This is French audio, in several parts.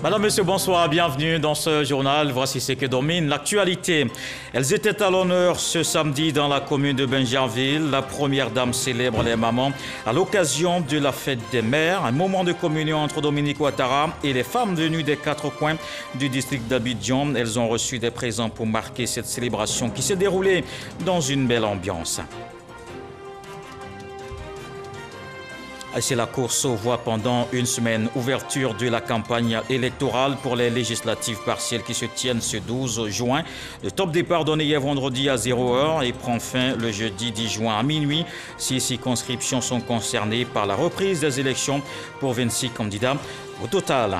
Madame, Monsieur, bonsoir, bienvenue dans ce journal. Voici ce qui domine l'actualité. Elles étaient à l'honneur ce samedi dans la commune de Bingerville. La première dame célèbre les mamans à l'occasion de la fête des mères. Un moment de communion entre Dominique Ouattara et les femmes venues des quatre coins du district d'Abidjan. Elles ont reçu des présents pour marquer cette célébration qui s'est déroulée dans une belle ambiance. C'est la course aux voix pendant une semaine. Ouverture de la campagne électorale pour les législatives partielles qui se tiennent ce 12 juin. Le top départ donné hier vendredi à 0h et prend fin le jeudi 10 juin à minuit. 6 circonscriptions sont concernées par la reprise des élections pour 26 candidats au total.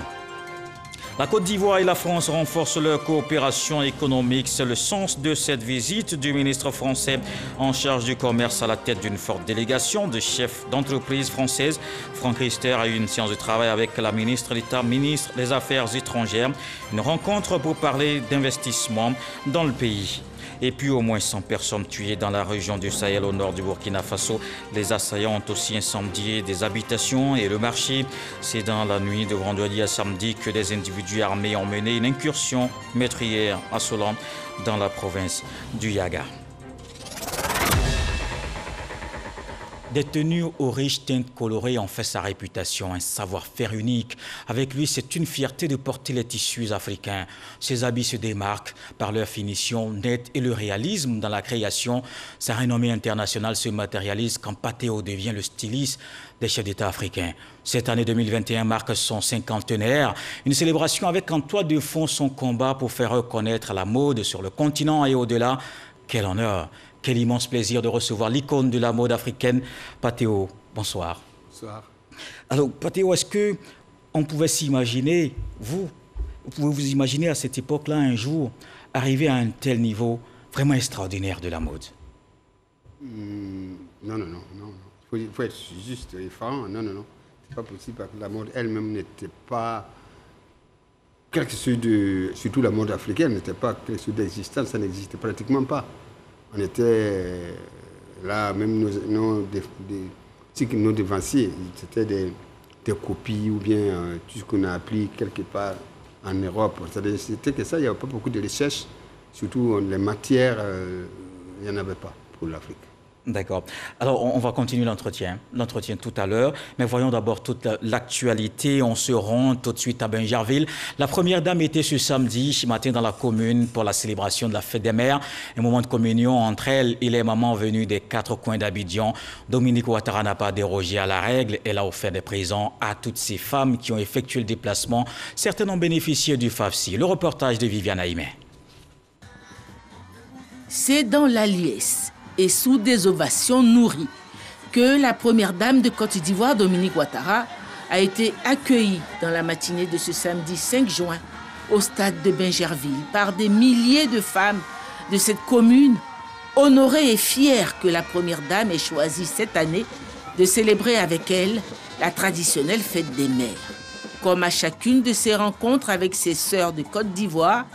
La Côte d'Ivoire et la France renforcent leur coopération économique. C'est le sens de cette visite du ministre français en charge du commerce à la tête d'une forte délégation de chefs d'entreprise françaises. Franck Riester a eu une séance de travail avec la ministre d'État, ministre des Affaires étrangères. Une rencontre pour parler d'investissement dans le pays. Et puis au moins 100 personnes tuées dans la région du Sahel au nord du Burkina Faso. Les assaillants ont aussi incendié des habitations et le marché. C'est dans la nuit de vendredi à samedi que des individus armés ont mené une incursion meurtrière à Solan dans la province du Yaga. Détenu aux riches teintes colorées en fait sa réputation, un savoir-faire unique. Avec lui, c'est une fierté de porter les tissus africains. Ses habits se démarquent par leur finition nette et le réalisme dans la création. Sa renommée internationale se matérialise quand Patéo devient le styliste des chefs d'État africains. Cette année 2021 marque son cinquantenaire, une célébration avec en toile de fond son combat pour faire reconnaître la mode sur le continent et au-delà. Quel honneur! Quel immense plaisir de recevoir l'icône de la mode africaine, Patéo. Bonsoir. Bonsoir. Alors, Patéo, est-ce qu'on pouvait s'imaginer, vous pouvez vous imaginer à cette époque-là, un jour, arriver à un tel niveau vraiment extraordinaire de la mode? Non. Il faut être juste et franc. Non. C'est pas possible parce que la mode elle-même n'était pas quelque chose de... Surtout la mode africaine n'était pas quelque chose d'existant, ça n'existait pratiquement pas. On était là, même nos devanciers, c'était des copies ou bien tout ce qu'on a appris quelque part en Europe. C'était que ça, il n'y avait pas beaucoup de recherches, surtout les matières, il n'y en avait pas pour l'Afrique. D'accord. Alors, on va continuer l'entretien tout à l'heure. Mais voyons d'abord toute l'actualité. On se rend tout de suite à Bingerville. La première dame était ce samedi matin dans la commune pour la célébration de la fête des mères. Un moment de communion entre elle et les mamans venues des quatre coins d'Abidjan. Dominique Ouattara n'a pas dérogé à la règle. Elle a offert des présents à toutes ces femmes qui ont effectué le déplacement. Certaines ont bénéficié du FAFSI. Le reportage de Viviane Aïmé. C'est dans la liesse et sous des ovations nourries que la première dame de Côte d'Ivoire, Dominique Ouattara, a été accueillie dans la matinée de ce samedi 5 juin au stade de Bingerville par des milliers de femmes de cette commune, honorées et fières que la première dame ait choisi cette année de célébrer avec elle la traditionnelle fête des mères. Comme à chacune de ses rencontres avec ses sœurs de Côte d'Ivoire,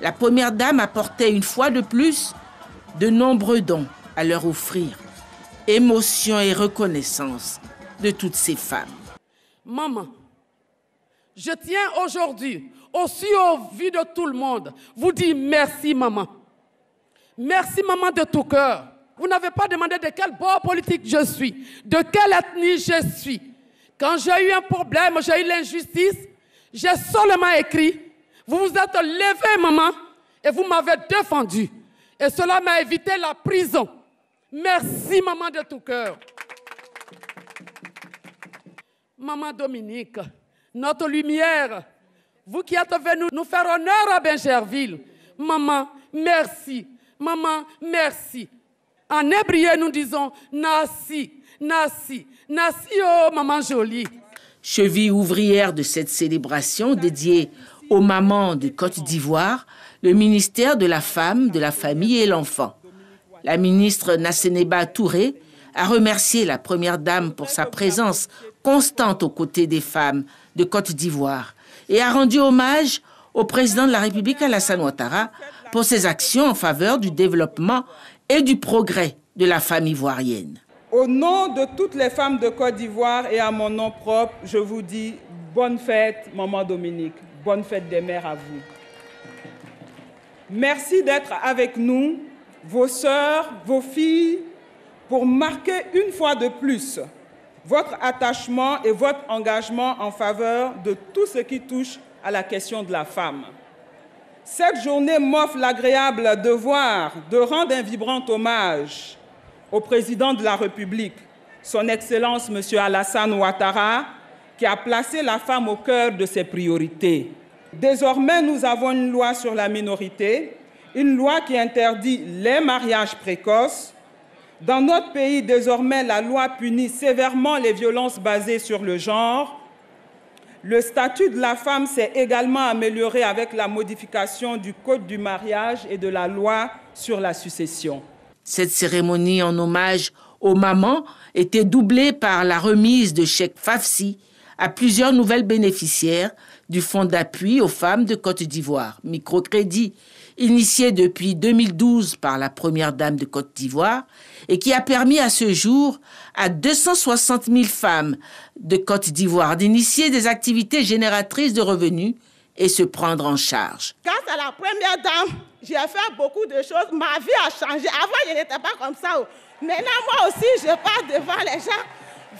la première dame apportait une fois de plus de nombreux dons à leur offrir, émotion et reconnaissance de toutes ces femmes. Maman, je tiens aujourd'hui, aussi au vu de tout le monde, vous dire merci maman. Merci maman de tout cœur. Vous n'avez pas demandé de quel bord politique je suis, de quelle ethnie je suis. Quand j'ai eu un problème, j'ai eu l'injustice, j'ai seulement écrit, vous vous êtes levé maman et vous m'avez défendu. Et cela m'a évité la prison. Merci, maman de tout cœur. Maman Dominique, notre lumière, vous qui êtes venue nous faire honneur à Bingerville. Maman, merci. Maman, merci. En hébreu, nous disons Nasi, Nasi, Nasi, oh maman jolie. Cheville ouvrière de cette célébration dédiée aux mamans de Côte d'Ivoire, le ministère de la Femme, de la Famille et l'Enfant. La ministre Nasseneba Touré a remercié la première dame pour sa présence constante aux côtés des femmes de Côte d'Ivoire et a rendu hommage au président de la République Alassane Ouattara pour ses actions en faveur du développement et du progrès de la femme ivoirienne. Au nom de toutes les femmes de Côte d'Ivoire et à mon nom propre, je vous dis bonne fête, maman Dominique. bonne fête des mères à vous. Merci d'être avec nous, vos sœurs, vos filles, pour marquer une fois de plus votre attachement et votre engagement en faveur de tout ce qui touche à la question de la femme. Cette journée m'offre l'agréable devoir de rendre un vibrant hommage au président de la République, son Excellence M. Alassane Ouattara, qui a placé la femme au cœur de ses priorités. Désormais, nous avons une loi sur la minorité, une loi qui interdit les mariages précoces. Dans notre pays, désormais, la loi punit sévèrement les violences basées sur le genre. Le statut de la femme s'est également amélioré avec la modification du Code du mariage et de la loi sur la succession. Cette cérémonie en hommage aux mamans était doublée par la remise de chèques FAFSI à plusieurs nouvelles bénéficiaires du Fonds d'appui aux femmes de Côte d'Ivoire, microcrédit, initié depuis 2012 par la première dame de Côte d'Ivoire et qui a permis à ce jour à 260 000 femmes de Côte d'Ivoire d'initier des activités génératrices de revenus et se prendre en charge. Grâce à la première dame, j'ai fait beaucoup de choses. Ma vie a changé. Avant, je n'étais pas comme ça. Maintenant, moi aussi, je pars devant les gens.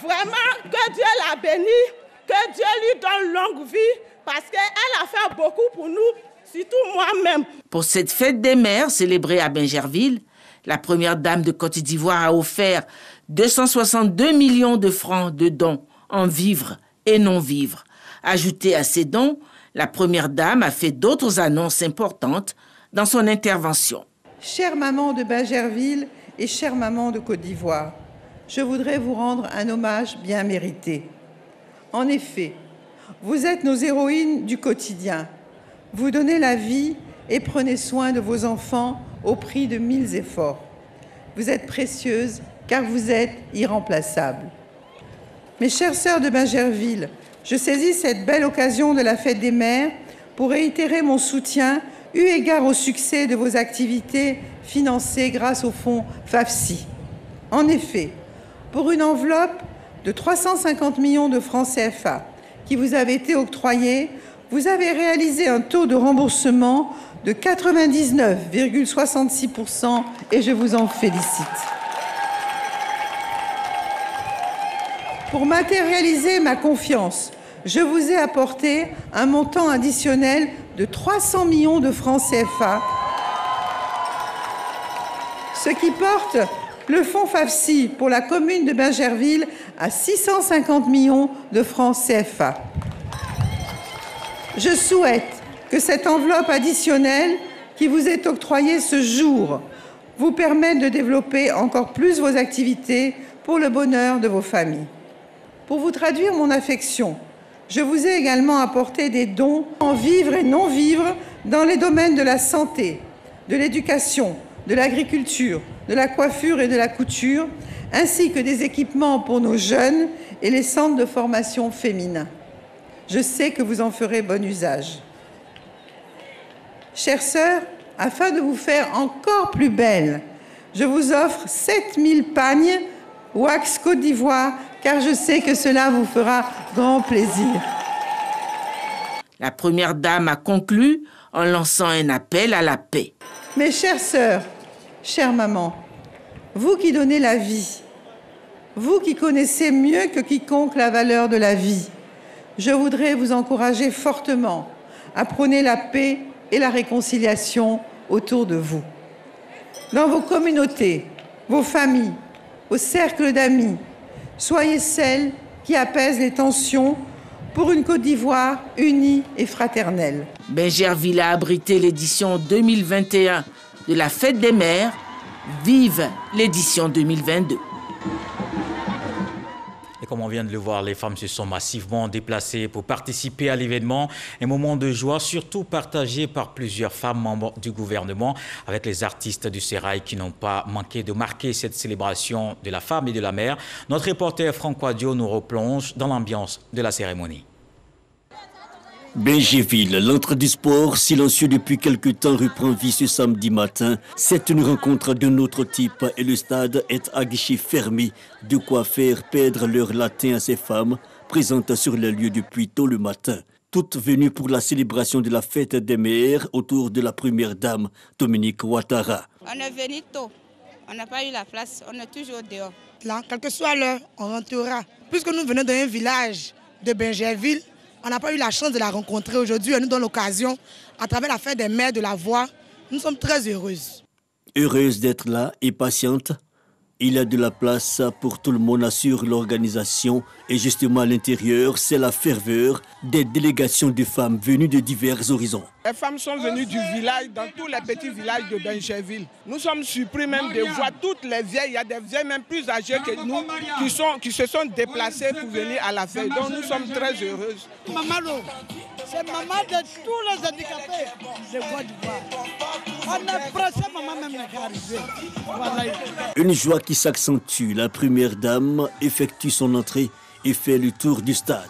Vraiment, que Dieu la bénisse, que Dieu lui donne longue vie, parce qu'elle a fait beaucoup pour nous, surtout moi-même. Pour cette fête des mères célébrée à Bingerville, la première dame de Côte d'Ivoire a offert 262 millions de francs de dons en vivres et non-vivres. Ajouté à ces dons, la première dame a fait d'autres annonces importantes dans son intervention. Chère maman de Bingerville et chère maman de Côte d'Ivoire, je voudrais vous rendre un hommage bien mérité. En effet, vous êtes nos héroïnes du quotidien. Vous donnez la vie et prenez soin de vos enfants au prix de 1000 efforts. Vous êtes précieuses car vous êtes irremplaçables. Mes chères sœurs de Bingerville, je saisis cette belle occasion de la fête des mères pour réitérer mon soutien eu égard au succès de vos activités financées grâce au fonds FAFSI. En effet, pour une enveloppe de 350 millions de francs CFA qui vous avait été octroyée, vous avez réalisé un taux de remboursement de 99,66% et je vous en félicite. Pour matérialiser ma confiance, je vous ai apporté un montant additionnel de 300 millions de francs CFA, ce qui porte le fonds FAFSI pour la commune de Bingerville à 650 millions de francs CFA. Je souhaite que cette enveloppe additionnelle qui vous est octroyée ce jour vous permette de développer encore plus vos activités pour le bonheur de vos familles. Pour vous traduire mon affection, je vous ai également apporté des dons en vivre et non vivre dans les domaines de la santé, de l'éducation, de l'agriculture, de la coiffure et de la couture, ainsi que des équipements pour nos jeunes et les centres de formation féminins. Je sais que vous en ferez bon usage. Chères sœurs, afin de vous faire encore plus belle, je vous offre 7000 pagnes Wax Côte d'Ivoire, car je sais que cela vous fera grand plaisir. La première dame a conclu en lançant un appel à la paix. Mes chères sœurs, chère maman, vous qui donnez la vie, vous qui connaissez mieux que quiconque la valeur de la vie, je voudrais vous encourager fortement à prôner la paix et la réconciliation autour de vous. Dans vos communautés, vos familles, vos cercles d'amis, soyez celles qui apaisent les tensions pour une Côte d'Ivoire unie et fraternelle. Bingerville a abrité l'édition 2021 de la Fête des Mères. Vive l'édition 2022. Et comme on vient de le voir, les femmes se sont massivement déplacées pour participer à l'événement. Un moment de joie, surtout partagé par plusieurs femmes membres du gouvernement, avec les artistes du Sérail qui n'ont pas manqué de marquer cette célébration de la femme et de la mère. Notre reporter Franck Wadio nous replonge dans l'ambiance de la cérémonie. Bingerville, l'antre du sport, silencieux depuis quelque temps, reprend vie ce samedi matin. C'est une rencontre d'un autre type et le stade est à guichet fermé. De quoi faire perdre leur latin à ces femmes présentes sur les lieux depuis tôt le matin. toutes venues pour la célébration de la fête des mères autour de la première dame Dominique Ouattara. On est venu tôt, on n'a pas eu la place, on est toujours dehors. Là, quelle que soit l'heure, on rentrera. Puisque nous venons d'un village de Bingerville, on n'a pas eu la chance de la rencontrer aujourd'hui. Elle nous donne l'occasion, à travers la fête des mères de la voix, nous sommes très heureuses. Heureuse d'être là et patiente, il y a de la place pour tout le monde, assure l'organisation. Et justement à l'intérieur, c'est la ferveur des délégations de femmes venues de divers horizons. Les femmes sont venues du village, dans tous les petits villages de Bingerville. Nous sommes surpris même de voir toutes les vieilles. Il y a des vieilles même plus âgées que nous qui se sont déplacées pour venir à la fête. Donc nous sommes très heureuses. Maman, c'est maman de tous les handicapés de Côte d'Ivoire. On est pressé, maman même n'est arrivée. Voilà. Une joie qui s'accentue. La première dame effectue son entrée et fait le tour du stade.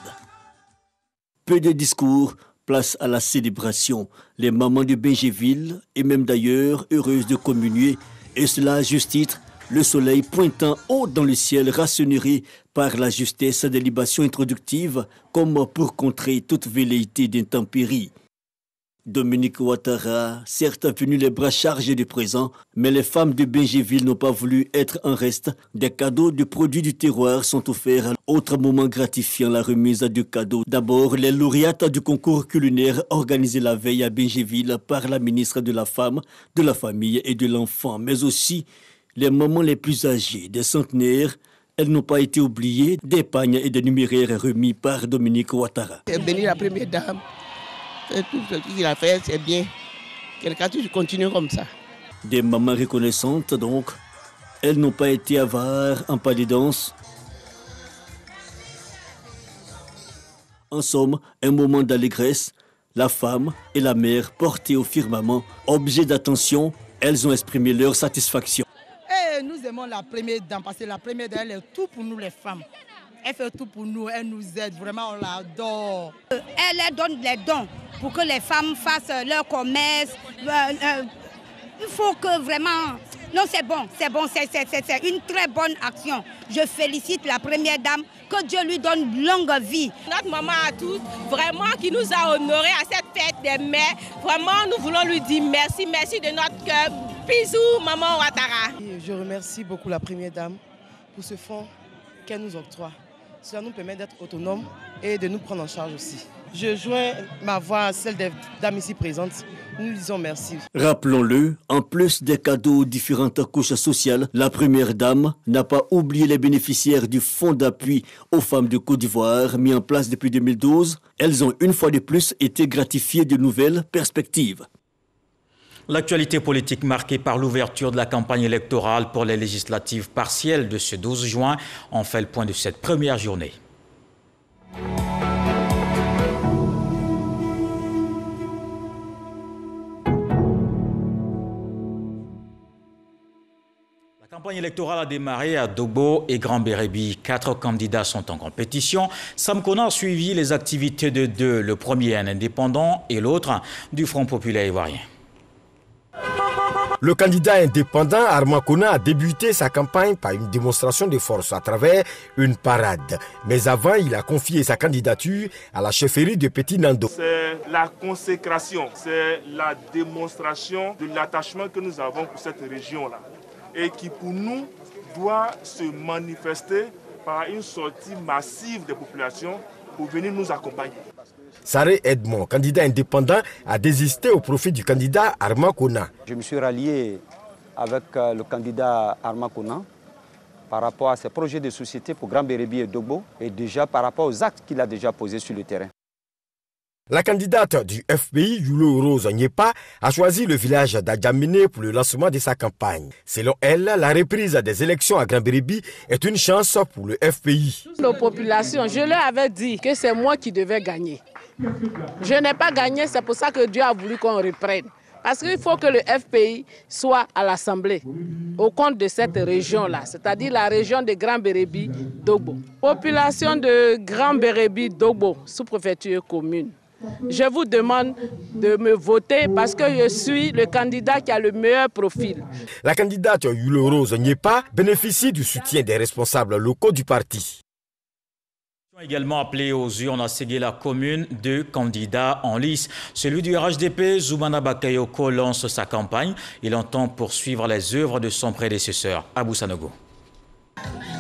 Peu de discours, place à la célébration. Les mamans de Bingerville, et même d'ailleurs, heureuses de communier, et cela à juste titre, le soleil pointant haut dans le ciel, rassuré par la justesse des libations introductives, comme pour contrer toute velléité d'intempéries. Dominique Ouattara, certes venu les bras chargés de présents, mais les femmes de Bingerville n'ont pas voulu être en reste. Des cadeaux de produits du terroir sont offerts. Autre moment gratifiant, la remise de cadeaux. D'abord, les lauréates du concours culinaire organisé la veille à Bingerville par la ministre de la Femme, de la Famille et de l'Enfant, mais aussi les mamans les plus âgées, des centenaires. Elles n'ont pas été oubliées, des pagnes et des numéraires remis par Dominique Ouattara. C'est béni la première dame. Tout ce qu'il a fait, c'est bien. Quelqu'un qui continue comme ça. Des mamans reconnaissantes, donc. Elles n'ont pas été avares en pas de danse. En somme, un moment d'allégresse. La femme et la mère portées au firmament, objet d'attention, elles ont exprimé leur satisfaction. Et nous aimons la première dame, parce que la première dame, elle est tout pour nous les femmes. Elle fait tout pour nous, elle nous aide, vraiment on l'adore. Elle leur donne les dons pour que les femmes fassent leur commerce. Il faut que vraiment... Non, c'est bon, c'est une très bonne action. Je félicite la première dame, que Dieu lui donne longue vie. Notre maman à tous, vraiment qui nous a honorés à cette fête des mères. Vraiment, nous voulons lui dire merci, merci de notre cœur. Bisous, maman Ouattara. Je remercie beaucoup la première dame pour ce fonds qu'elle nous octroie. Cela nous permet d'être autonomes et de nous prendre en charge aussi. Je joins ma voix à celle des dames ici présentes. Nous disons merci. Rappelons-le, en plus des cadeaux aux différentes couches sociales, la première dame n'a pas oublié les bénéficiaires du fonds d'appui aux femmes de Côte d'Ivoire mis en place depuis 2012. Elles ont une fois de plus été gratifiées de nouvelles perspectives. L'actualité politique marquée par l'ouverture de la campagne électorale pour les législatives partielles de ce 12 juin en fait le point de cette première journée. La campagne électorale a démarré à Dogbo et Grand-Bérébi. 4 candidats sont en compétition. Sam Kona a suivi les activités de deux, le premier un indépendant et l'autre du Front populaire ivoirien. Le candidat indépendant Armand Kona a débuté sa campagne par une démonstration de force à travers une parade. Mais avant, il a confié sa candidature à la chefferie de Petit Nando. C'est la consécration, c'est la démonstration de l'attachement que nous avons pour cette région-là. Et qui pour nous doit se manifester par une sortie massive des populations pour venir nous accompagner. Saré Edmond, candidat indépendant, a désisté au profit du candidat Armand Kona. Je me suis rallié avec le candidat Armand Kona par rapport à ses projets de société pour Grand-Bérébi et Dogbo et déjà par rapport aux actes qu'il a déjà posés sur le terrain. La candidate du FPI, Yulo Rose Nyepa, a choisi le village d'Adjamine pour le lancement de sa campagne. Selon elle, la reprise des élections à Grand-Bérébi est une chance pour le FPI. Nos populations, je leur avais dit que c'est moi qui devais gagner. Je n'ai pas gagné, c'est pour ça que Dieu a voulu qu'on reprenne. Parce qu'il faut que le FPI soit à l'Assemblée, au compte de cette région-là, c'est-à-dire la région de Grand-Bérébi, Dogbo. Population de Grand-Bérébi, Dogbo, sous-préfecture commune. Je vous demande de me voter parce que je suis le candidat qui a le meilleur profil. La candidate Yulo Rose Nyepa bénéficie du soutien des responsables locaux du parti. Également appelé aux urnes à Séguéla commune, 2 candidats en lice. Celui du RHDP, Zoumana Bakayoko, lance sa campagne. Il entend poursuivre les œuvres de son prédécesseur, Abou Sanogo.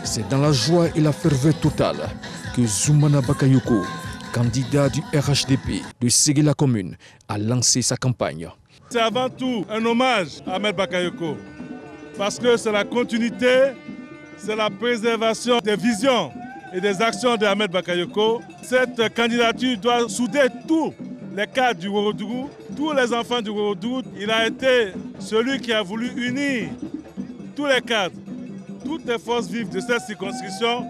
C'est dans la joie et la ferveur totale que Zoumana Bakayoko, candidat du RHDP de Séguéla commune, a lancé sa campagne. C'est avant tout un hommage à Ahmed Bakayoko, parce que c'est la continuité, c'est la préservation des visions et des actions de Ahmed Bakayoko. Cette candidature doit souder tous les cadres du Ourodougou, tous les enfants du Ourodougou. Il a été celui qui a voulu unir tous les cadres, toutes les forces vives de cette circonscription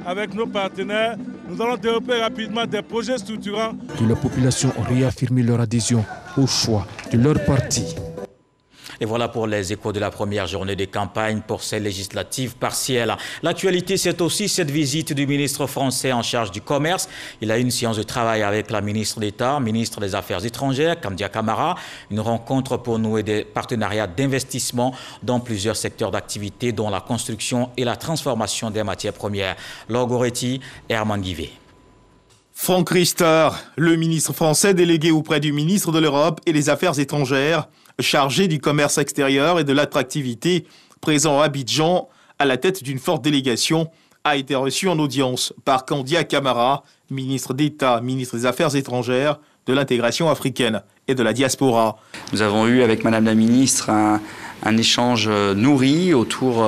avec nos partenaires. Nous allons développer rapidement des projets structurants. Que la population a réaffirmé leur adhésion au choix de leur parti. Et voilà pour les échos de la première journée de campagne pour ces législatives partielles. L'actualité, c'est aussi cette visite du ministre français en charge du commerce. Il a eu une séance de travail avec la ministre d'État, ministre des Affaires étrangères, Kandia Camara. Une rencontre pour nouer des partenariats d'investissement dans plusieurs secteurs d'activité, dont la construction et la transformation des matières premières. Logoretti, Herman Guivet. Franck Riester, le ministre français délégué auprès du ministre de l'Europe et des Affaires étrangères, chargé du commerce extérieur et de l'attractivité, présent à Abidjan, à la tête d'une forte délégation, a été reçu en audience par Kandia Camara, ministre d'État, ministre des Affaires étrangères, de l'intégration africaine et de la diaspora. Nous avons eu avec Madame la ministre un échange nourri autour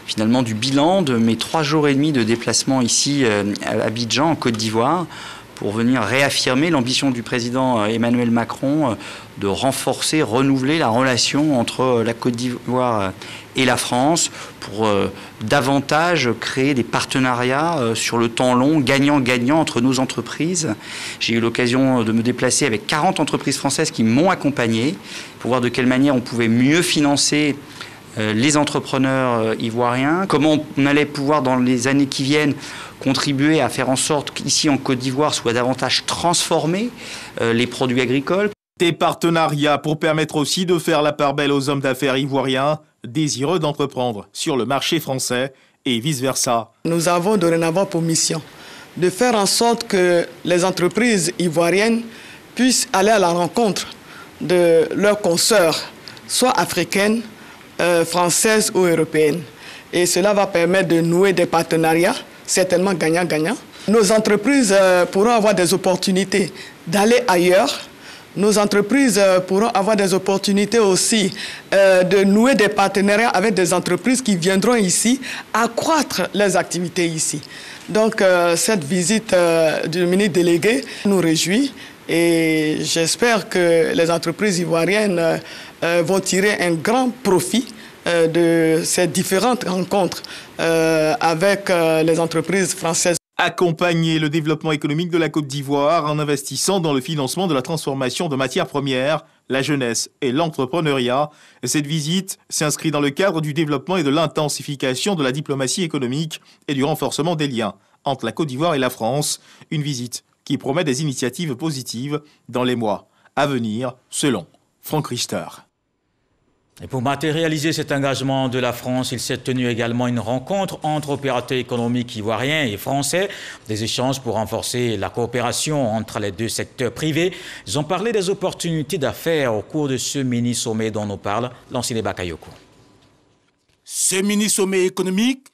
finalement du bilan de mes 3 jours et demi de déplacement ici à Abidjan, en Côte d'Ivoire, pour venir réaffirmer l'ambition du président Emmanuel Macron de renforcer, renouveler la relation entre la Côte d'Ivoire et la France pour davantage créer des partenariats sur le temps long, gagnant-gagnant entre nos entreprises. J'ai eu l'occasion de me déplacer avec 40 entreprises françaises qui m'ont accompagné pour voir de quelle manière on pouvait mieux financer les entrepreneurs ivoiriens, comment on allait pouvoir dans les années qui viennent contribuer à faire en sorte qu'ici en Côte d'Ivoire soit davantage transformés les produits agricoles. Des partenariats pour permettre aussi de faire la part belle aux hommes d'affaires ivoiriens désireux d'entreprendre sur le marché français et vice-versa. Nous avons dorénavant pour mission de faire en sorte que les entreprises ivoiriennes puissent aller à la rencontre de leurs consoeurs, soit africaines, françaises ou européennes. Et cela va permettre de nouer des partenariats, certainement gagnant-gagnant. Nos entreprises pourront avoir des opportunités d'aller ailleurs. Nos entreprises pourront avoir des opportunités aussi de nouer des partenariats avec des entreprises qui viendront ici accroître leurs activités ici. Donc cette visite du ministre délégué nous réjouit et j'espère que les entreprises ivoiriennes vont tirer un grand profit de ces différentes rencontres avec les entreprises françaises. Accompagner le développement économique de la Côte d'Ivoire en investissant dans le financement de la transformation de matières premières, la jeunesse et l'entrepreneuriat. Cette visite s'inscrit dans le cadre du développement et de l'intensification de la diplomatie économique et du renforcement des liens entre la Côte d'Ivoire et la France. Une visite qui promet des initiatives positives dans les mois à venir, selon Franck Riester. Et pour matérialiser cet engagement de la France, il s'est tenu également une rencontre entre opérateurs économiques ivoiriens et français, des échanges pour renforcer la coopération entre les 2 secteurs privés. Ils ont parlé des opportunités d'affaires au cours de ce mini-sommet dont nous parle Lansile Bakayoko. Ce mini-sommet économique,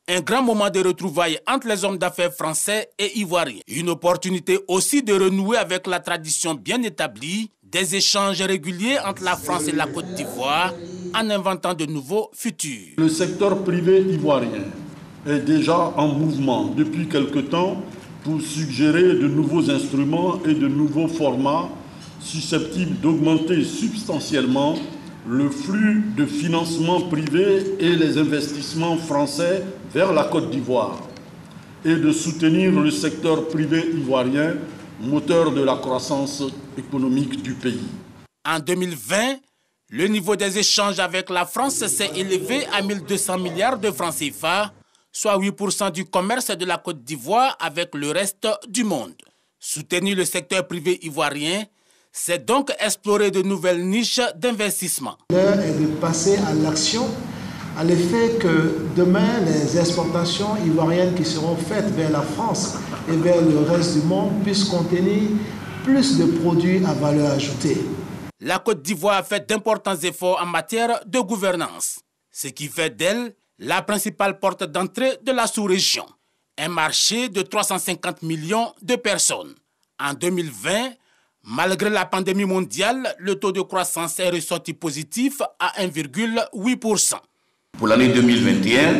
un grand moment de retrouvailles entre les hommes d'affaires français et ivoiriens. Une opportunité aussi de renouer avec la tradition bien établie des échanges réguliers entre la France et la Côte d'Ivoire en inventant de nouveaux futurs. Le secteur privé ivoirien est déjà en mouvement depuis quelque temps pour suggérer de nouveaux instruments et de nouveaux formats susceptibles d'augmenter substantiellement le flux de financement privé et les investissements français vers la Côte d'Ivoire et de soutenir le secteur privé ivoirien, moteur de la croissance économique du pays. En 2020, le niveau des échanges avec la France s'est élevé à 1200 milliards de francs CFA, soit 8% du commerce de la Côte d'Ivoire avec le reste du monde. Soutenir le secteur privé ivoirien, c'est donc explorer de nouvelles niches d'investissement. L'heure est de passer à l'action à l'effet que demain, les exportations ivoiriennes qui seront faites vers la France et vers le reste du monde puissent contenir plus de produits à valeur ajoutée. La Côte d'Ivoire a fait d'importants efforts en matière de gouvernance, ce qui fait d'elle la principale porte d'entrée de la sous-région. Un marché de 350 millions de personnes. En 2020, malgré la pandémie mondiale, le taux de croissance est ressorti positif à 1,8%. Pour l'année 2021,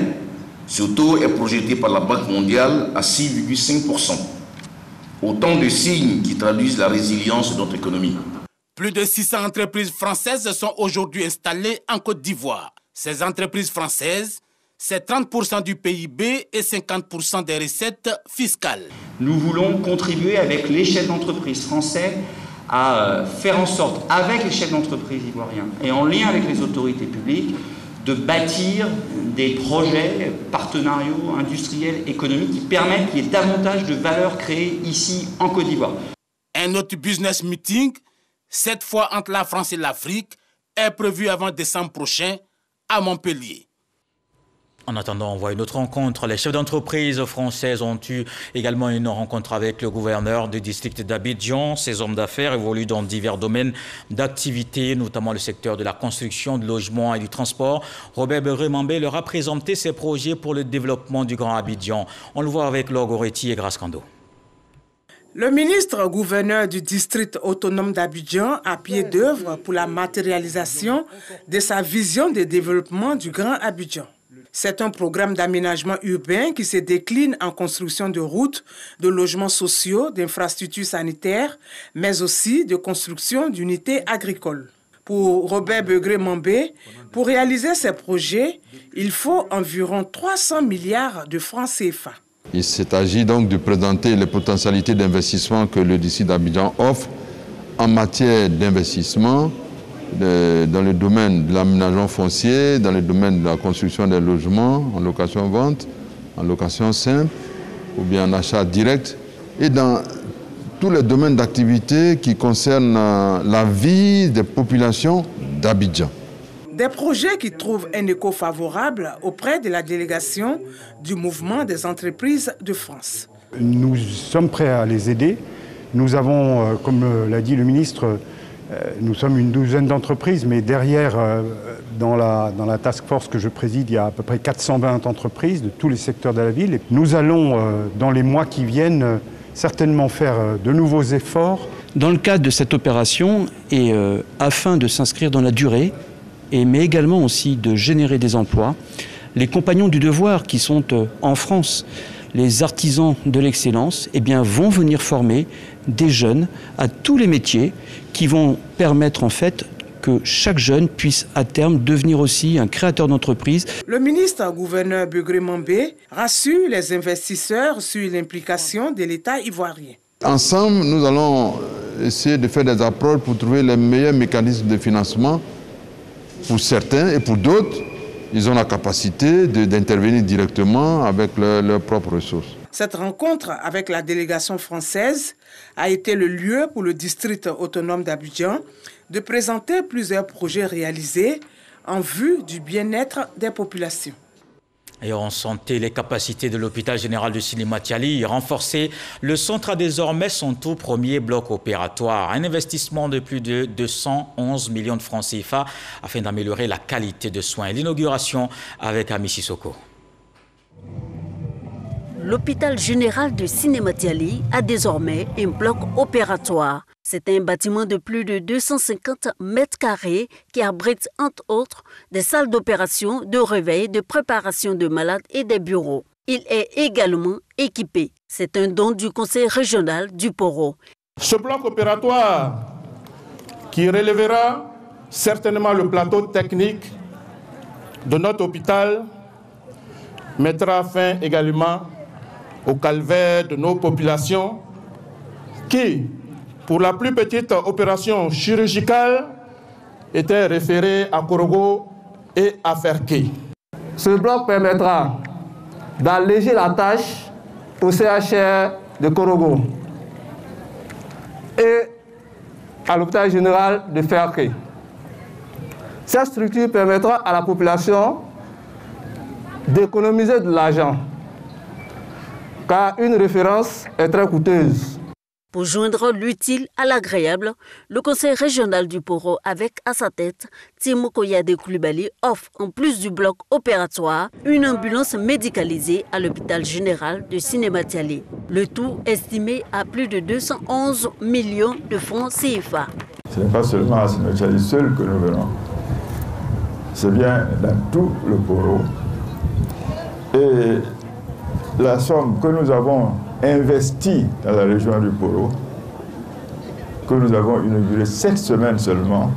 ce taux est projeté par la Banque mondiale à 6,5%. Autant de signes qui traduisent la résilience de notre économie. Plus de 600 entreprises françaises sont aujourd'hui installées en Côte d'Ivoire. Ces entreprises françaises, c'est 30% du PIB et 50% des recettes fiscales. Nous voulons contribuer avec les chefs d'entreprise français à faire en sorte, avec les chefs d'entreprise ivoiriens et en lien avec les autorités publiques, de bâtir des projets partenariaux, industriels, économiques qui permettent qu'il y ait davantage de valeur créée ici en Côte d'Ivoire. Un autre business meeting, cette fois entre la France et l'Afrique, est prévu avant décembre prochain à Montpellier. En attendant, on voit une autre rencontre. Les chefs d'entreprise françaises ont eu également une rencontre avec le gouverneur du district d'Abidjan. Ces hommes d'affaires évoluent dans divers domaines d'activité, notamment le secteur de la construction, du logement et du transport. Robert Begré-Mambé leur a présenté ses projets pour le développement du Grand Abidjan. On le voit avec Laure Goretti et Grace Kando. Le ministre gouverneur du district autonome d'Abidjan a pied d'œuvre pour la matérialisation de sa vision de développement du Grand Abidjan. C'est un programme d'aménagement urbain qui se décline en construction de routes, de logements sociaux, d'infrastructures sanitaires, mais aussi de construction d'unités agricoles. Pour Robert Begré-Mambé, pour réaliser ces projets, il faut environ 300 milliards de francs CFA. Il s'agit donc de présenter les potentialités d'investissement que le district d'Abidjan offre en matière d'investissement dans le domaine de l'aménagement foncier, dans le domaine de la construction des logements, en location-vente, en location simple, ou bien en achat direct, et dans tous les domaines d'activité qui concernent la vie des populations d'Abidjan. Des projets qui trouvent un écho favorable auprès de la délégation du mouvement des entreprises de France. Nous sommes prêts à les aider. Nous avons, comme l'a dit le ministre, nous sommes une douzaine d'entreprises, mais derrière, dans la task force que je préside, il y a à peu près 420 entreprises de tous les secteurs de la ville. Et nous allons, dans les mois qui viennent, certainement faire de nouveaux efforts. Dans le cadre de cette opération, et afin de s'inscrire dans la durée, mais également aussi de générer des emplois, les compagnons du devoir qui sont en France, les artisans de l'excellence, vont venir former des jeunes à tous les métiers qui vont permettre en fait que chaque jeune puisse à terme devenir aussi un créateur d'entreprise. Le ministre gouverneur Begré-Mambé rassure les investisseurs sur l'implication de l'État ivoirien. Ensemble, nous allons essayer de faire des approches pour trouver les meilleurs mécanismes de financement pour certains et pour d'autres. Ils ont la capacité d'intervenir directement avec leurs propres ressources. Cette rencontre avec la délégation française a été le lieu pour le district autonome d'Abidjan de présenter plusieurs projets réalisés en vue du bien-être des populations. Et en santé, les capacités de l'hôpital général de Siné-Matiali renforcées. Le centre a désormais son tout premier bloc opératoire. Un investissement de plus de 211 millions de francs CFA afin d'améliorer la qualité de soins. L'inauguration avec Ami Sissoko. L'hôpital général de Siné-Matiali a désormais un bloc opératoire. C'est un bâtiment de plus de 250 mètres carrés qui abrite entre autres des salles d'opération, de réveil, de préparation de malades et des bureaux. Il est également équipé. C'est un don du conseil régional du Poro. Ce bloc opératoire qui relèvera certainement le plateau technique de notre hôpital mettra fin également au calvaire de nos populations qui, pour la plus petite opération chirurgicale, étaient référées à Korogo et à Ferké. Ce bloc permettra d'alléger la tâche au CHR de Korogo et à l'hôpital général de Ferké. Cette structure permettra à la population d'économiser de l'argent, car une référence est très coûteuse. Pour joindre l'utile à l'agréable, le conseil régional du Poro, avec à sa tête Timo Koyade Koulibaly, offre, en plus du bloc opératoire, une ambulance médicalisée à l'hôpital général de Sinématiali. Le tout estimé à plus de 211 millions de francs CFA. Ce n'est pas seulement à Sinématiali seul que nous venons, c'est bien dans tout le Poro. Et la somme que nous avons investi dans la région du Poro, que nous avons inauguré cette semaine seulement,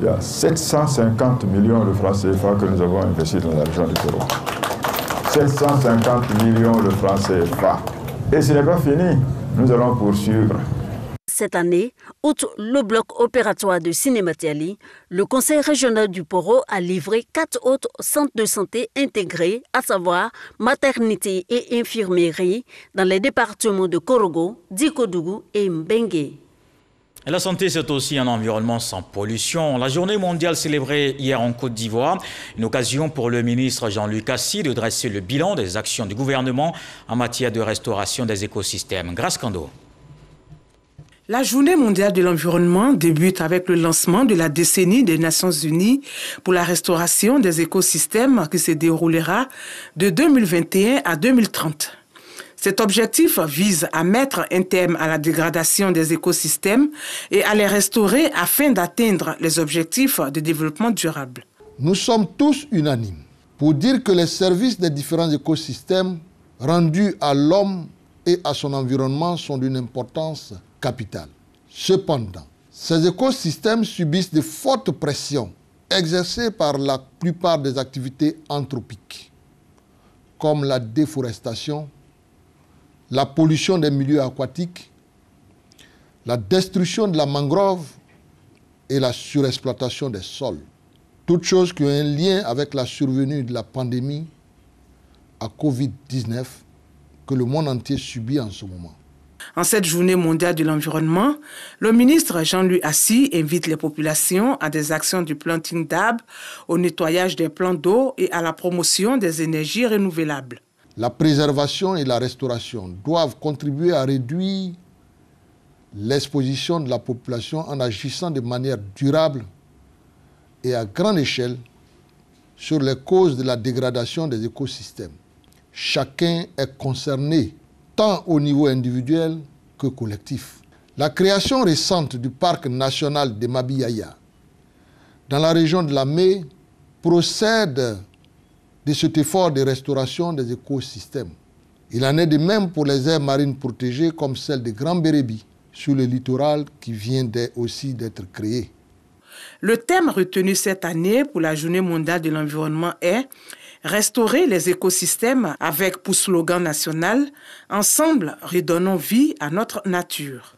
il y a 750 millions de francs CFA que nous avons investis dans la région du Poro. 750 millions de francs CFA. Et ce n'est pas fini, nous allons poursuivre. Cette année, outre le bloc opératoire de Sinématiali, le conseil régional du Poro a livré 4 autres centres de santé intégrés, à savoir maternité et infirmerie, dans les départements de Korogo, Dikodougou et Mbengue. Et la santé, c'est aussi un environnement sans pollution. La journée mondiale célébrée hier en Côte d'Ivoire, une occasion pour le ministre Jean-Luc Assy de dresser le bilan des actions du gouvernement en matière de restauration des écosystèmes. Grâce Kando. La journée mondiale de l'environnement débute avec le lancement de la décennie des Nations Unies pour la restauration des écosystèmes qui se déroulera de 2021 à 2030. Cet objectif vise à mettre un terme à la dégradation des écosystèmes et à les restaurer afin d'atteindre les objectifs de développement durable. Nous sommes tous unanimes pour dire que les services des différents écosystèmes rendus à l'homme et à son environnement sont d'une importance capitale. Cependant, ces écosystèmes subissent de fortes pressions exercées par la plupart des activités anthropiques, comme la déforestation, la pollution des milieux aquatiques, la destruction de la mangrove et la surexploitation des sols. Toutes choses qui ont un lien avec la survenue de la pandémie à Covid-19 que le monde entier subit en ce moment. En cette journée mondiale de l'environnement, le ministre Jean-Luc Assy invite les populations à des actions du planting d'arbres, au nettoyage des plans d'eau et à la promotion des énergies renouvelables. La préservation et la restauration doivent contribuer à réduire l'exposition de la population en agissant de manière durable et à grande échelle sur les causes de la dégradation des écosystèmes. Chacun est concerné, tant au niveau individuel que collectif. La création récente du parc national de Mabiyaya, dans la région de la Mé, procède de cet effort de restauration des écosystèmes. Il en est de même pour les aires marines protégées comme celle de Grand Bérébi, sur le littoral qui vient aussi d'être créé. Le thème retenu cette année pour la Journée mondiale de l'environnement est « Restaurer les écosystèmes » avec pour slogan national « Ensemble, redonnons vie à notre nature ».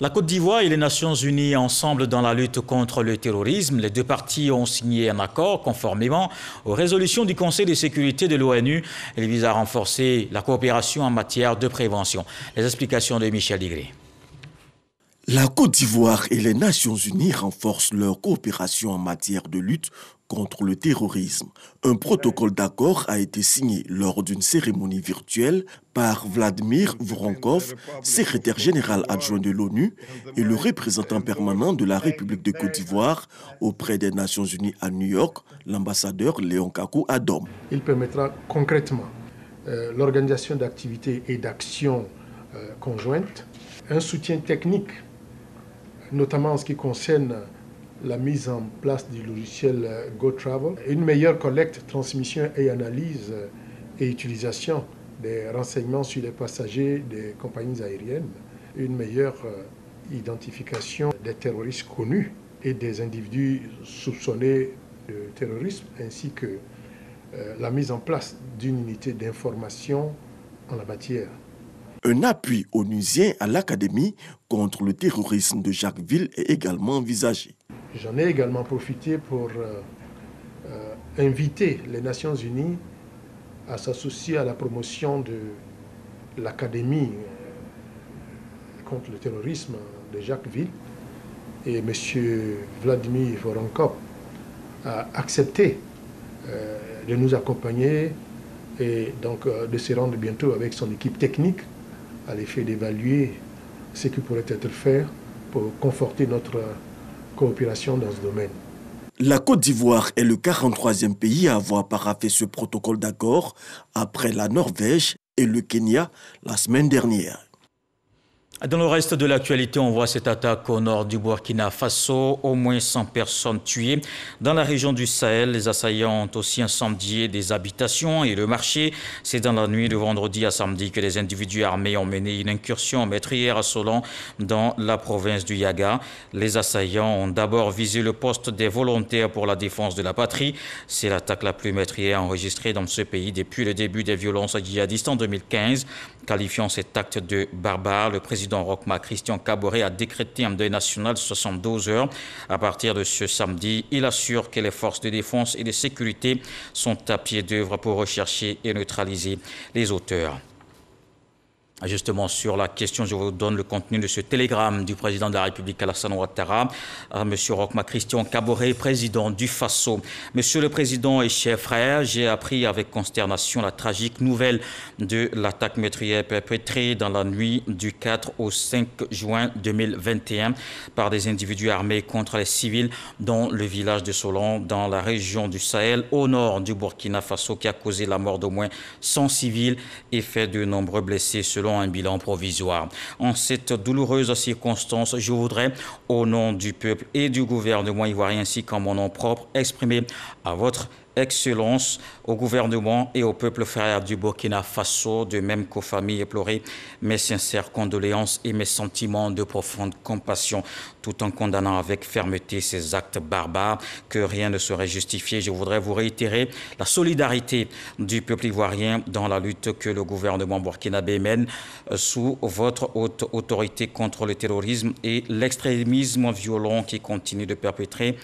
La Côte d'Ivoire et les Nations Unies ensemble dans la lutte contre le terrorisme. Les deux parties ont signé un accord conformément aux résolutions du Conseil de sécurité de l'ONU. Elle vise à renforcer la coopération en matière de prévention. Les explications de Michel Digré. La Côte d'Ivoire et les Nations Unies renforcent leur coopération en matière de lutte contre le terrorisme. Un protocole d'accord a été signé lors d'une cérémonie virtuelle par Vladimir Voronkov, secrétaire général adjoint de l'ONU et le représentant permanent de la République de Côte d'Ivoire auprès des Nations Unies à New York, l'ambassadeur Léon Kakou Adom. Il permettra concrètement l'organisation d'activités et d'actions conjointes, un soutien technique, notamment en ce qui concerne la mise en place du logiciel GoTravel, une meilleure collecte, transmission et analyse et utilisation des renseignements sur les passagers des compagnies aériennes, une meilleure identification des terroristes connus et des individus soupçonnés de terrorisme, ainsi que la mise en place d'une unité d'information en la matière. Un appui onusien à l'Académie contre le terrorisme de Jacquesville est également envisagé. J'en ai également profité pour inviter les Nations Unies à s'associer à la promotion de l'Académie contre le terrorisme de Jacquesville. Et M. Vladimir Voronkov a accepté de nous accompagner et donc de se rendre bientôt avec son équipe technique à l'effet d'évaluer ce qui pourrait être fait pour conforter notre coopération dans ce domaine. La Côte d'Ivoire est le 43e pays à avoir paraphé ce protocole d'accord après la Norvège et le Kenya la semaine dernière. Dans le reste de l'actualité, on voit cette attaque au nord du Burkina Faso. Au moins 100 personnes tuées. Dans la région du Sahel, les assaillants ont aussi incendié des habitations et le marché. C'est dans la nuit de vendredi à samedi que les individus armés ont mené une incursion meurtrière à Solon dans la province du Yaga. Les assaillants ont d'abord visé le poste des volontaires pour la défense de la patrie. C'est l'attaque la plus meurtrière enregistrée dans ce pays depuis le début des violences djihadistes en 2015. Qualifiant cet acte de barbare, le président Roch-Marc Christian Kaboré a décrété un deuil national de 72 heures. À partir de ce samedi, il assure que les forces de défense et de sécurité sont à pied d'œuvre pour rechercher et neutraliser les auteurs. Justement, sur la question, je vous donne le contenu de ce télégramme du président de la République, Alassane Ouattara, à M. Roch-Marc Christian Kaboré, président du Faso. Monsieur le président et chers frères, j'ai appris avec consternation la tragique nouvelle de l'attaque meurtrière perpétrée dans la nuit du 4 au 5 juin 2021 par des individus armés contre les civils dans le village de Solon, dans la région du Sahel, au nord du Burkina Faso, qui a causé la mort d'au moins 100 civils et fait de nombreux blessés, selon un bilan provisoire. En cette douloureuse circonstance, je voudrais, au nom du peuple et du gouvernement ivoirien ainsi qu'en mon nom propre, exprimer à votre Excellence, au gouvernement et au peuple frère du Burkina Faso, de même qu'aux familles éplorées, mes sincères condoléances et mes sentiments de profonde compassion, tout en condamnant avec fermeté ces actes barbares que rien ne saurait justifier. Je voudrais vous réitérer la solidarité du peuple ivoirien dans la lutte que le gouvernement burkinabé mène sous votre haute autorité contre le terrorisme et l'extrémisme violent qui continue de perpétrer,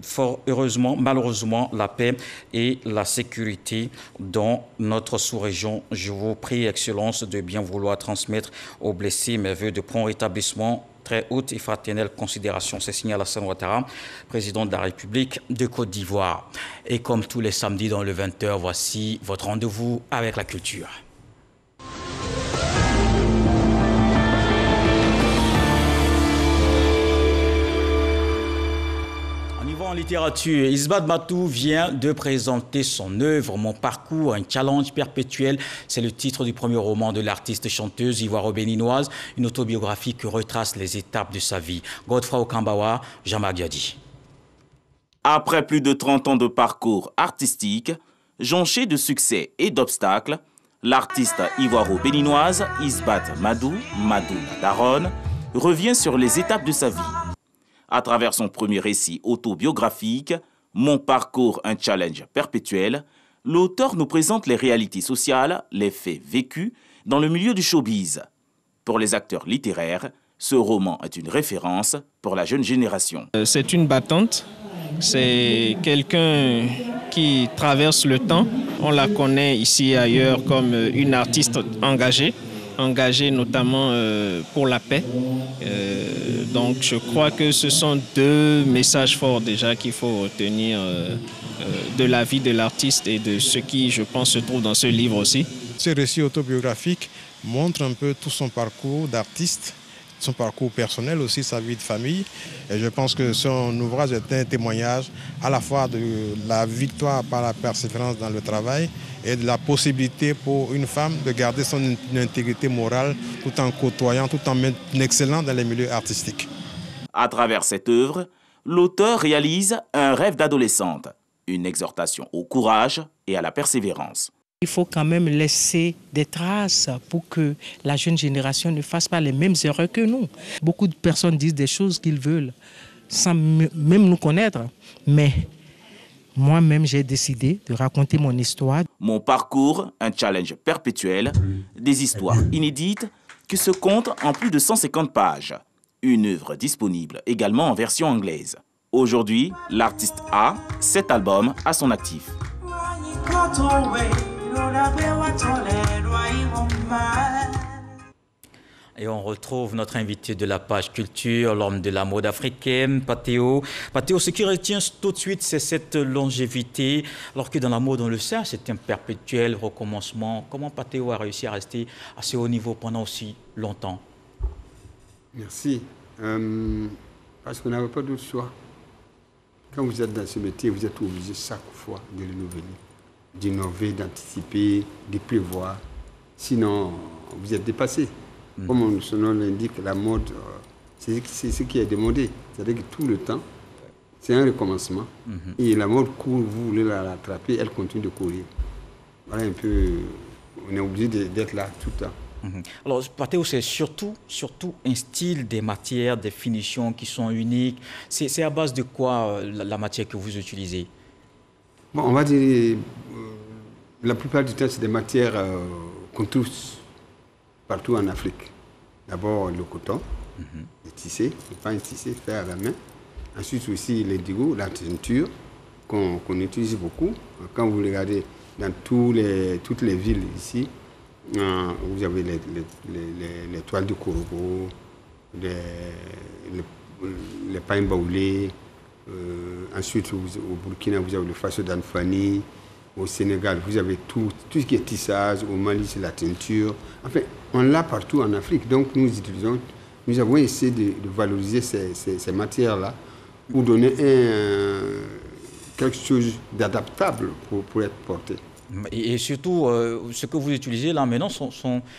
fort heureusement, malheureusement, la paix et la sécurité dans notre sous-région. Je vous prie, Excellence, de bien vouloir transmettre aux blessés mes vœux de prompt rétablissement. Très haute et fraternelle considération. C'est signé Alassane Ouattara, président de la République de Côte d'Ivoire. Et comme tous les samedis dans le 20h, voici votre rendez-vous avec la culture. En littérature, Isbat Matou vient de présenter son œuvre « Mon parcours, un challenge perpétuel ». C'est le titre du premier roman de l'artiste chanteuse ivoiro-béninoise, une autobiographie qui retrace les étapes de sa vie. Godfrey Okambawa, Jean-Marc Diadi. Après plus de 30 ans de parcours artistique, jonché de succès et d'obstacles, l'artiste ivoiro-béninoise Isbat Madou Daron revient sur les étapes de sa vie. À travers son premier récit autobiographique, Mon parcours, un challenge perpétuel, l'auteur nous présente les réalités sociales, les faits vécus dans le milieu du showbiz. Pour les acteurs littéraires, ce roman est une référence pour la jeune génération. C'est une battante, c'est quelqu'un qui traverse le temps. On la connaît ici et ailleurs comme une artiste engagée notamment pour la paix. Donc je crois que ce sont deux messages forts déjà qu'il faut retenir de la vie de l'artiste et de ce qui, je pense, se trouve dans ce livre aussi. Ce récit autobiographique montre un peu tout son parcours d'artiste, son parcours personnel aussi, sa vie de famille. Et je pense que son ouvrage est un témoignage à la fois de la victoire par la persévérance dans le travail et de la possibilité pour une femme de garder son intégrité morale tout en côtoyant, tout en excellant dans les milieux artistiques. À travers cette œuvre, l'auteur réalise un rêve d'adolescente, une exhortation au courage et à la persévérance. Il faut quand même laisser des traces pour que la jeune génération ne fasse pas les mêmes erreurs que nous. Beaucoup de personnes disent des choses qu'ils veulent sans même nous connaître. Mais moi-même, j'ai décidé de raconter mon histoire. Mon parcours, un challenge perpétuel, des histoires inédites qui se comptent en plus de 150 pages. Une œuvre disponible également en version anglaise. Aujourd'hui, l'artiste a 7 albums à son actif. Et on retrouve notre invité de la page culture, l'homme de la mode africaine, Patheo. Patheo, ce qui retient tout de suite, c'est cette longévité. Alors que dans la mode, on le sait, c'est un perpétuel recommencement. Comment Patheo a réussi à rester à ce haut niveau pendant aussi longtemps? Merci. Parce qu'on n'avait pas d'autre choix. Quand vous êtes dans ce métier, vous êtes obligé chaque fois de renouveler, d'innover, d'anticiper, de prévoir. Sinon, vous êtes dépassé. Comme son nom l'indique, la mode, c'est ce qui est demandé. C'est-à-dire que tout le temps, c'est un recommencement. Et la mode court, vous voulez la rattraper, elle continue de courir. Voilà un peu, on est obligé d'être là tout le temps. Alors, Patheo, c'est surtout un style, des matières, des finitions qui sont uniques. C'est à base de quoi la matière que vous utilisez? Bon, on va dire, la plupart du temps, c'est des matières qu'on trouve partout en Afrique. D'abord, le coton, le tissé, pas un tissé fait à la main. Ensuite aussi, l'indigo, la teinture, qu'on utilise beaucoup. Quand vous regardez dans toutes les villes ici, vous avez les toiles de Korogo, les pains baoulés. Ensuite, au Burkina, vous avez le faso d'Anfani. Au Sénégal, vous avez tout ce qui est tissage. Au Mali, c'est la teinture. Enfin, on l'a partout en Afrique. Donc, nous avons essayé de valoriser ces matières-là pour donner quelque chose d'adaptable pour être porté. Et surtout, ce que vous utilisez là maintenant,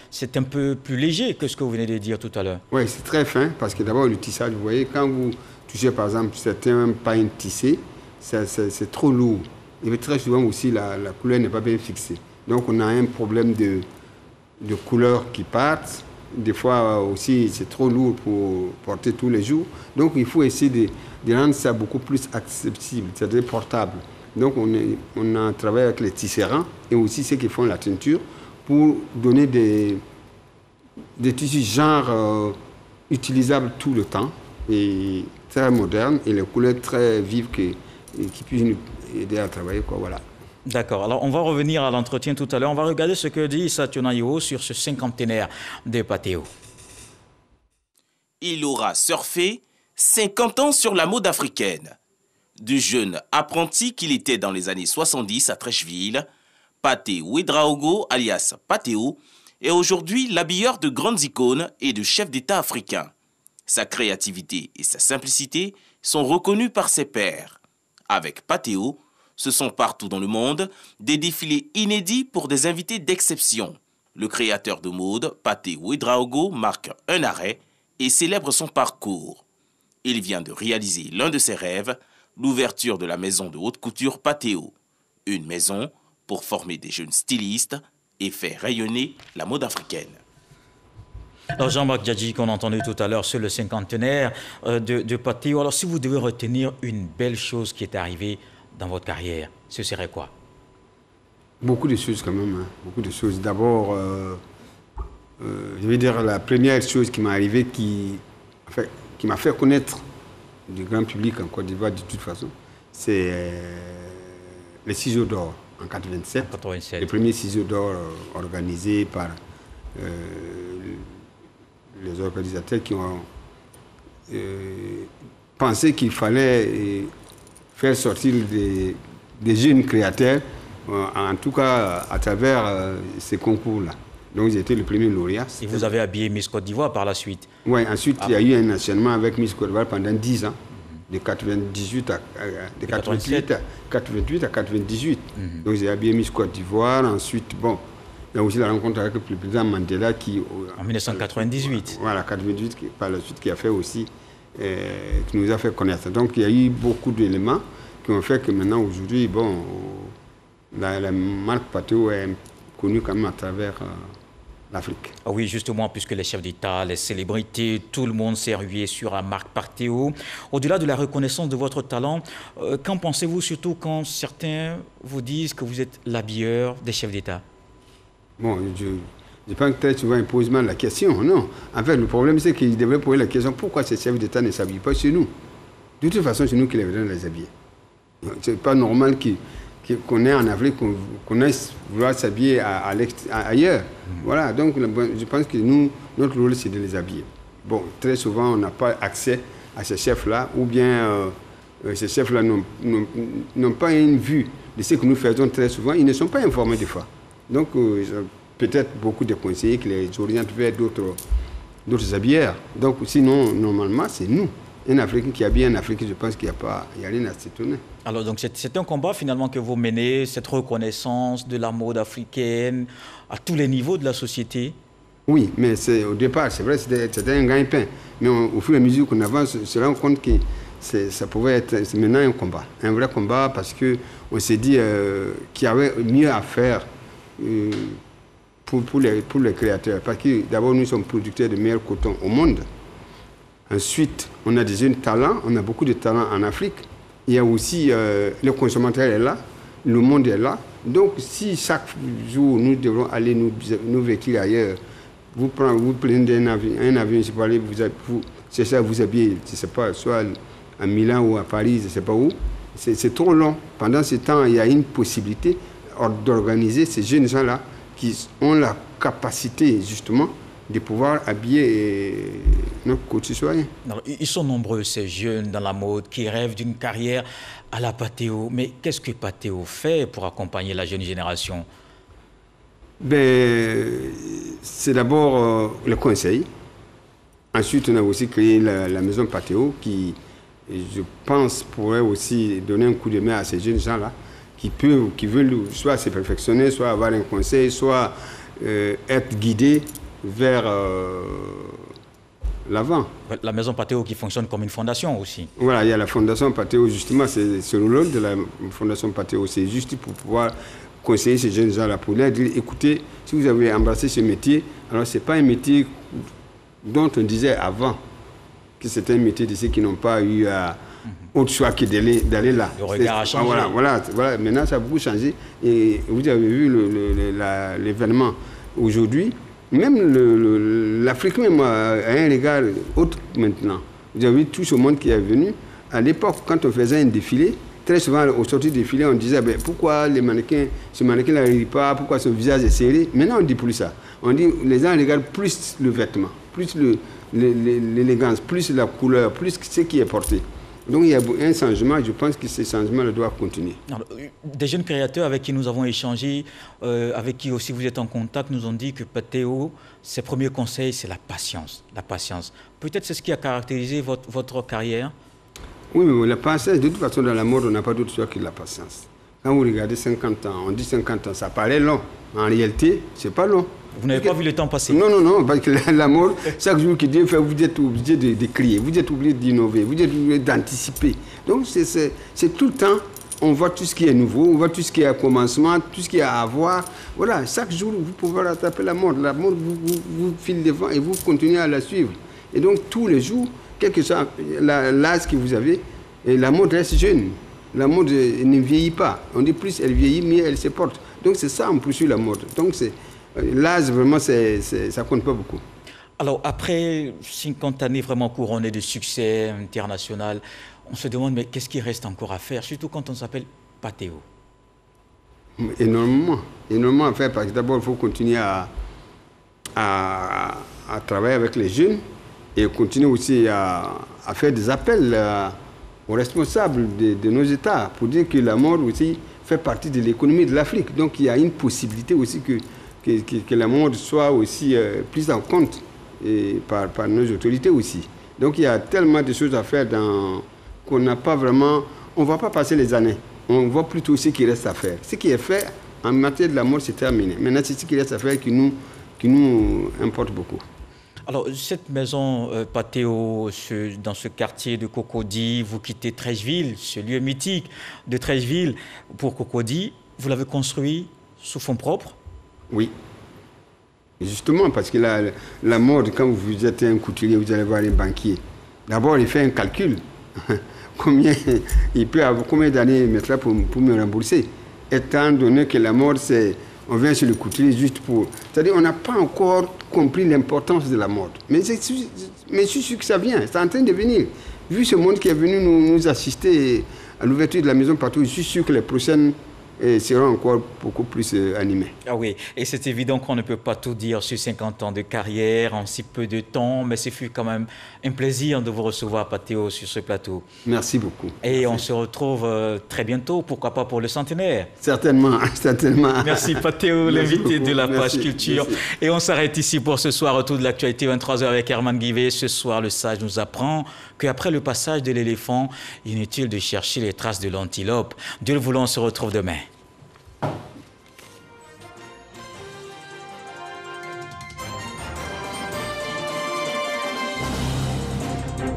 c'est un peu plus léger que ce que vous venez de dire tout à l'heure. Oui, c'est très fin parce que d'abord le tissage, vous voyez, quand vous touchez par exemple certains pains tissés, c'est trop lourd. Et très souvent aussi, la couleur n'est pas bien fixée. Donc on a un problème de couleurs qui partent. Des fois aussi, c'est trop lourd pour porter tous les jours. Donc il faut essayer de rendre ça beaucoup plus accessible, c'est-à-dire portable. Donc on a travaillé avec les tisserands et aussi ceux qui font la teinture pour donner des tissus genre utilisables tout le temps et très modernes et les couleurs très vives qui puissent nous aider à travailler, quoi, voilà. D'accord. Alors, on va revenir à l'entretien tout à l'heure. On va regarder ce que dit Issa Tionayou sur ce cinquantenaire de Patheo. Il aura surfé 50 ans sur la mode africaine. Du jeune apprenti qu'il était dans les années 70 à Trècheville, Patheo Ouedraogo, alias Patheo, est aujourd'hui l'habilleur de grandes icônes et de chefs d'État africains. Sa créativité et sa simplicité sont reconnues par ses pairs. Avec Patheo, ce sont partout dans le monde des défilés inédits pour des invités d'exception. Le créateur de mode, Patheo Ouedraogo, marque un arrêt et célèbre son parcours. Il vient de réaliser l'un de ses rêves, l'ouverture de la maison de haute couture Patheo. Une maison pour former des jeunes stylistes et faire rayonner la mode africaine. Alors Jean-Marc Djadji, qu'on a entendu tout à l'heure sur le cinquantenaire de Patheo. Alors si vous devez retenir une belle chose qui est arrivée dans votre carrière, ce serait quoi? Beaucoup de choses quand même, hein. Beaucoup de choses. D'abord, je vais dire la première chose qui m'est arrivée, qui m'a fait connaître du grand public en Côte d'Ivoire de toute façon, c'est les ciseaux d'or en 87. Les premiers ciseaux d'or organisés par les organisateurs qui ont pensé qu'il fallait faire sortir des jeunes créateurs, en tout cas à travers ces concours-là. Donc j'ai été le premier lauréat. Et vous avez habillé Miss Côte d'Ivoire par la suite? Oui, ensuite il y a eu un enchaînement avec Miss Côte d'Ivoire pendant 10 ans, de 88 à 98. Donc j'ai habillé Miss Côte d'Ivoire. Ensuite, bon, il y a aussi la rencontre avec le président Mandela qui... En 1998. Voilà, 98, par la suite, qui a fait aussi, qui nous a fait connaître. Donc il y a eu beaucoup d'éléments qui ont fait que maintenant, aujourd'hui, bon, la marque Patheo est connue quand même à travers l'Afrique. Ah oui, justement, puisque les chefs d'État, les célébrités, tout le monde s'est rué sur la marque Patheo. Au-delà de la reconnaissance de votre talent, qu'en pensez-vous surtout quand certains vous disent que vous êtes l'habilleur des chefs d'État? Bon, je pense que très souvent ils posent mal la question, non. En fait, le problème, c'est qu'ils devraient poser la question, pourquoi ces chefs d'État ne s'habillent pas chez nous? De toute façon, c'est nous qui les devons les habiller. C'est pas normal qu'on ait en Afrique, qu'on ait vouloir s'habiller ailleurs. Voilà, donc je pense que nous Notre rôle, c'est de les habiller. Bon, très souvent, on n'a pas accès à ces chefs-là, ou bien ces chefs-là n'ont pas une vue de ce que nous faisons très souvent. Ils ne sont pas informés des fois. Donc, peut-être beaucoup de conseillers qui les orientent vers d'autres habilleurs. Donc, sinon, normalement, c'est nous. Un Africain qui habille un Africain, je pense qu'il n'y a rien à s'étonner. Alors, donc, c'est un combat finalement que vous menez, cette reconnaissance de la mode africaine à tous les niveaux de la société. Oui, mais au départ, c'est vrai, c'était un gagne-pain. Mais au fur et à mesure qu'on avance, on se rend compte que ça pouvait être maintenant un combat. Un vrai combat parce qu'on s'est dit qu'il y avait mieux à faire pour les créateurs. Parce que d'abord, nous sommes producteurs de meilleur coton au monde. Ensuite, on a des jeunes talents, on a beaucoup de talents en Afrique. Il y a aussi le consommateur est là, le monde est là. Donc, si chaque jour nous devons aller nous vêtir ailleurs, vous prenez un avion, je peux aller vous chercher à vous habiller, je ne sais pas, soit à Milan ou à Paris, je ne sais pas où. C'est trop long. Pendant ce temps, il y a une possibilité d'organiser ces jeunes gens-là qui ont la capacité, justement, de pouvoir habiller nos concitoyens. Ils sont nombreux, ces jeunes dans la mode, qui rêvent d'une carrière à la Patéo. Mais qu'est-ce que Patéo fait pour accompagner la jeune génération? C'est d'abord le conseil. Ensuite, on a aussi créé la maison Patéo qui, je pense, pourrait aussi donner un coup de main à ces jeunes gens-là qui veulent soit se perfectionner, soit avoir un conseil, soit être guidés vers l'avant. La maison Patéo qui fonctionne comme une fondation aussi. Voilà, il y a la fondation Patéo, justement, c'est le rôle de la fondation Patéo. C'est juste pour pouvoir conseiller ces jeunes gens-là, pour leur dire, écoutez, si vous avez embrassé ce métier, alors ce n'est pas un métier dont on disait avant que c'était un métier de ceux qui n'ont pas eu autre choix que d'aller là. Le regard a changé. Voilà, maintenant ça a beaucoup changé. Et vous avez vu l'événement aujourd'hui. Même l'Afrique même a un regard autre maintenant. Vous avez vu tout ce monde qui est venu. À l'époque, quand on faisait un défilé, très souvent, au sortir du défilé, on disait pourquoi ce mannequin ne rit pas, pourquoi son visage est serré. Maintenant, on ne dit plus ça. On dit les gens regardent plus le vêtement, plus l'élégance, plus la couleur, plus ce qui est porté. Donc il y a un changement, je pense que ce changement doit continuer. Alors, des jeunes créateurs avec qui nous avons échangé, avec qui aussi vous êtes en contact, nous ont dit que Patéo, ses premiers conseils, c'est la patience. La patience. Peut-être c'est ce qui a caractérisé votre carrière? Oui, mais la patience, de toute façon, dans la mode, on n'a pas d'autre choix que la patience. Quand vous regardez 50 ans, on dit 50 ans, ça paraît long. En réalité, ce n'est pas long. Vous n'avez pas vu le temps passer? Non, parce que la mode, chaque jour que Dieu fait, vous êtes obligé de crier, vous êtes obligé d'innover, vous êtes obligé d'anticiper. Donc, c'est tout le temps, on voit tout ce qui est nouveau, on voit tout ce qui est à commencement, tout ce qui est à avoir. Voilà, chaque jour, vous pouvez rattraper la mode. La mode vous file devant et vous continuez à la suivre. Et donc, tous les jours, quel que soit l'âge que vous avez, et la mode reste jeune. La mode ne vieillit pas. On dit plus elle vieillit, mieux elle se porte. Donc, c'est ça, on poursuit la mode. Donc, l'âge, vraiment, ça compte pas beaucoup. Alors, après 50 années vraiment couronnées de succès international, on se demande, mais qu'est-ce qui reste encore à faire, surtout quand on s'appelle Patéo? Énormément à faire, parce que d'abord, il faut continuer à travailler avec les jeunes et continuer aussi à faire des appels aux responsables de nos États pour dire que la mode aussi fait partie de l'économie de l'Afrique. Donc, il y a une possibilité aussi que la mode soit aussi prise en compte par nos autorités aussi. Donc il y a tellement de choses à faire qu'on n'a pas vraiment... On ne va pas passer les années. On voit plutôt ce qui reste à faire. Ce qui est fait en matière de la mode, c'est terminé. Maintenant, c'est ce qui reste à faire qui nous importe beaucoup. Alors, cette maison Patéo, dans ce quartier de Cocody, vous quittez Treichville, ce lieu mythique de Treichville pour Cocody. Vous l'avez construit sous fonds propres? Oui. Justement, parce que la mode, quand vous êtes un couturier, vous allez voir un banquier. D'abord, il fait un calcul. Combien d'années il mettra pour me rembourser? Étant donné que la mode, on vient sur le couturier juste pour... C'est-à-dire qu'on n'a pas encore compris l'importance de la mode. Mais je suis sûr que ça vient, c'est en train de venir. Vu ce monde qui est venu nous assister à l'ouverture de la maison Patéo, je suis sûr que les prochaines seront encore beaucoup plus animés. Ah oui, et c'est évident qu'on ne peut pas tout dire sur 50 ans de carrière en si peu de temps, mais ce fut quand même un plaisir de vous recevoir, Patéo, sur ce plateau. Merci beaucoup. Et on se retrouve très bientôt, pourquoi pas pour le centenaire. Certainement, certainement. Merci Patéo, l'invité de la page Merci, culture. merci. Et on s'arrête ici pour ce soir, retour de l'actualité 23h avec Herman Guivet. Ce soir, le sage nous apprend qu'après le passage de l'éléphant, inutile de chercher les traces de l'antilope. Dieu le voulant, on se retrouve demain.